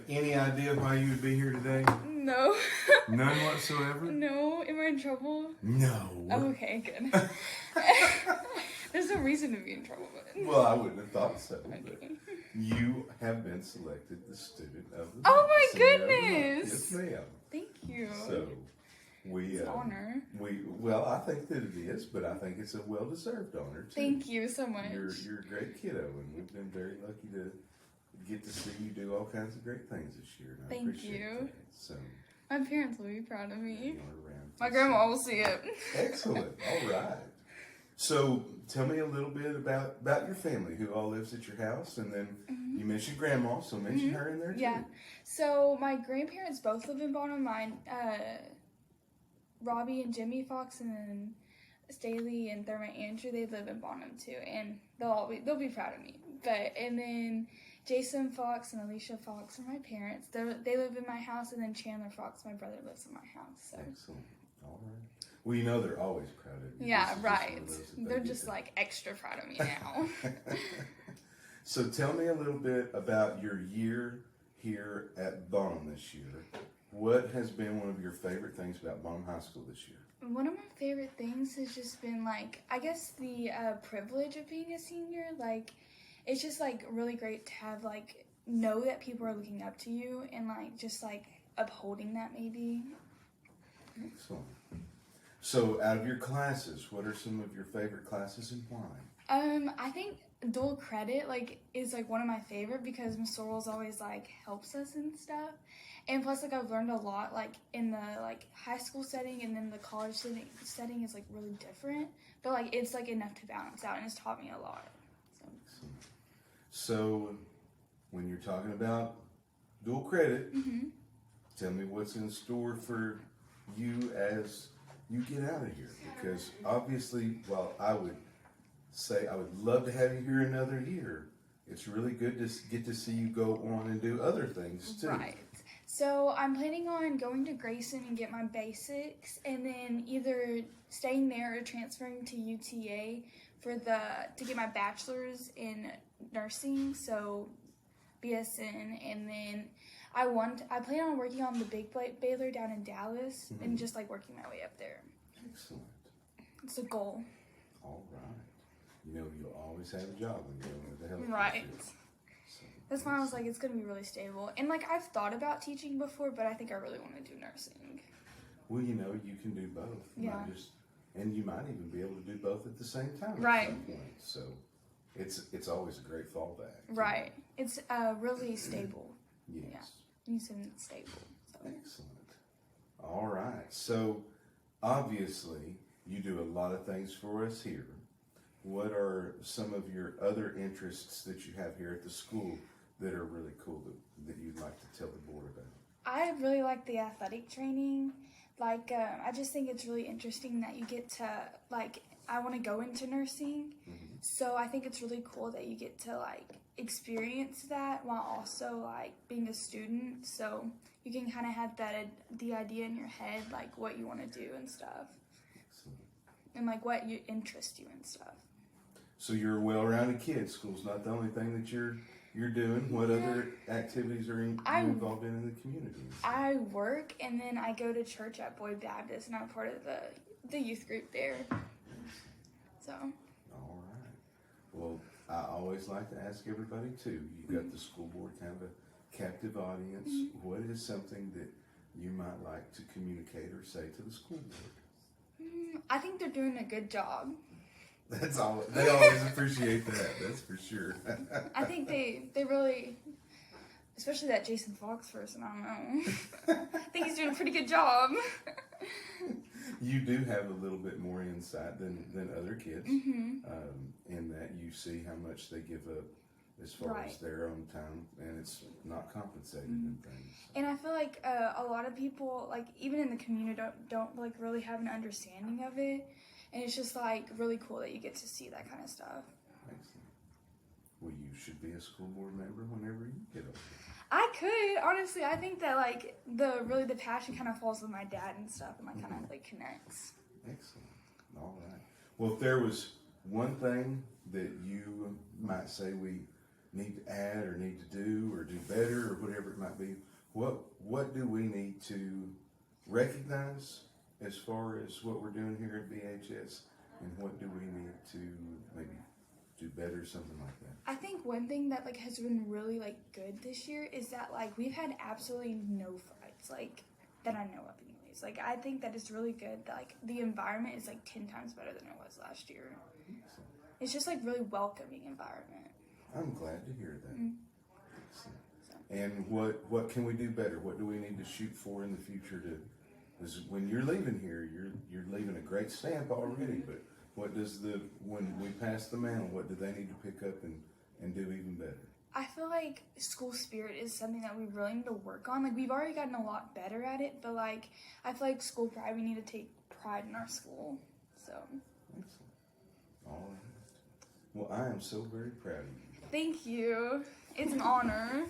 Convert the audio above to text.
any idea why you would be here today? No. None whatsoever? No. Am I in trouble? No. Oh, okay, good. There's no reason to be in trouble. But... Well, I wouldn't have thought so. Okay. But you have been selected the student of the Oh month, my senior of the month. goodness! Yes, ma'am. Thank you. So we It's an honor. Well, I think that it is, but I think it's a well-deserved honor too. Thank you so much. You're a great kiddo, and we've been very lucky to get to see you do all kinds of great things this year. And I Thank appreciate you. that. So My parents will be proud of me. you are around My to grandma see. will see it. Excellent. All right. So tell me a little bit about your family, who all lives at your house, and then you mentioned grandma, so mention her in there too. Yeah. So my grandparents both live in Bonham. Mine, Robbie and Jimmy Fox, and then Staley and Thurman Andrew, they live in Bonham too, and they'll be proud of me. And then Jason Fox and Alicia Fox are my parents. They live in my house, and then Chandler Fox, my brother, lives in my house. So. Excellent. All right. Well, you know they're always proud of you. Yeah, This is just right. one of those that They're they just get. like extra proud of me now. So tell me a little bit about your year here at Bonham this year. What has been one of your favorite things about Bonham High School this year? One of my favorite things has just been like, I guess the privilege of being a senior. Like, it's just like really great to have like know that people are looking up to you and like just like upholding that maybe. Excellent. So out of your classes, what are some of your favorite classes and why? I think dual credit like is like one of my favorite because Miss Sorrells always like helps us and stuff. And plus, like, I've learned a lot, like, in the, like, high school setting and then the college setting is, like, really different. But, like, it's, like, enough to balance out, and it's taught me a lot. So when you're talking about dual credit, tell me what's in store for you as you get out of here. Because, obviously, while I would say I would love to have you here another year, it's really good to get to see you go on and do other things, too. Right. So I'm planning on going to Grayson and get my basics, and then either staying there or transferring to UTA to get my bachelor's in nursing, so BSN, and then I plan on working on the Big Baylor down in Dallas and just like working my way up there. Excellent. It's a goal. All right. You know, you'll always have a job when you're going to the health Right. field. So, That's why I was like, it's going to be really stable. And, like, I've thought about teaching before, but I think I really want to do nursing. well, you know, you can do both. Yeah. And you might even be able to do both at the same time Right. at some point. So it's always a great fallback. Right. It's really stable. Yes. Yeah. You said it's stable. So. Excellent. All right. So obviously you do a lot of things for us here. What are some of your other interests that you have here at the school that are really cool that you'd like to tell the board about? I really like the athletic training. Like, I just think it's really interesting that you get to, like, I want to go into nursing. So I think it's really cool that you get to, like, experience that while also, like, being a student. So you can kind of have the idea in your head, like, what you want to do and stuff. Excellent. And, like, what interests you and stuff. So you're a well-rounded kid. School's not the only thing that you're doing. What other activities are you involved in the community? I work, and then I go to church at Boyd Baptist, and I'm part of the youth group there. So. All right. Well, I always like to ask everybody, too. You've got the school board, kind of a captive audience. What is something that you might like to communicate or say to the school board? I think they're doing a good job. That's all. They always appreciate that. That's for sure. I think they really, especially that Jason Fox person, I don't know. I think he's doing a pretty good job. You do have a little bit more insight than other kids, in that you see how much they give up as far as their own time, and it's not compensated in things. And I feel like a lot of people, like even in the community, don't like really have an understanding of it. And it's just, like, really cool that you get to see that kind of stuff. Excellent. Well, you should be a school board member whenever you get older. I could. Honestly, I think that, like, the passion kind of falls with my dad and stuff and, like, kind of, like, connects. Excellent. All right. Well, if there was one thing that you might say we need to add or need to do or do better or whatever it might be, what do we need to recognize as far as what we're doing here at BHS, and what do we need to maybe do better, something like that? I think one thing that like has been really like good this year is that like we've had absolutely no fights, like that I know of anyways. Like I think that it's really good that like the environment is like 10 times better than it was last year. It's just like really welcoming environment. I'm glad to hear that. Mm. So, and what can we do better? What do we need to shoot for in the future to? Because when you're leaving here, you're leaving a great stamp already. But what does when we pass the mantle, what do they need to pick up and do even better? I feel like school spirit is something that we really need to work on. Like we've already gotten a lot better at it, but like I feel like school pride, we need to take pride in our school. So. Excellent. All right. Well, I am so very proud of you. Thank you. It's an honor.